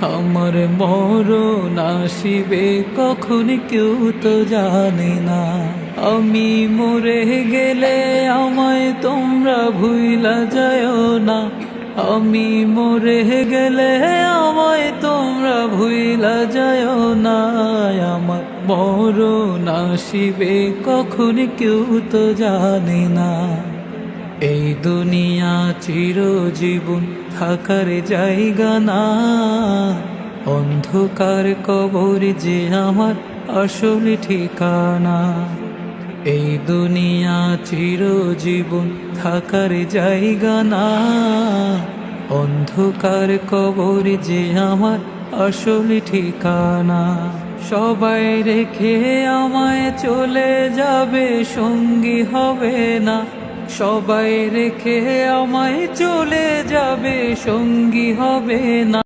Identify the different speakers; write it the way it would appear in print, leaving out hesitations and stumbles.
Speaker 1: আমার মরণ আসিবে কখন কেউ তো জানে না। আমি মরে গেলে আমায় তোমরা ভুইলা যায়ও না। আমি মরে গেলে আমায় তোমরা ভুইলা যায়ও না। আমার মরণ আসিবে কখন কেউ তো জানে না। এই দুনিয়া চিরজীবন থাকার জায়গা না। অন্ধকার কবর যে আমার আসল ঠিকানা। এই দুনিয়া চিরজীবন থাকার জায়গা না। অন্ধকার কবর যে আমার আসল ঠিকানা। সবাই রেখে আমায় চলে যাবে, সঙ্গী হবে না। সবাই রেখে আমায় চলে যাবে, সঙ্গী হবে না।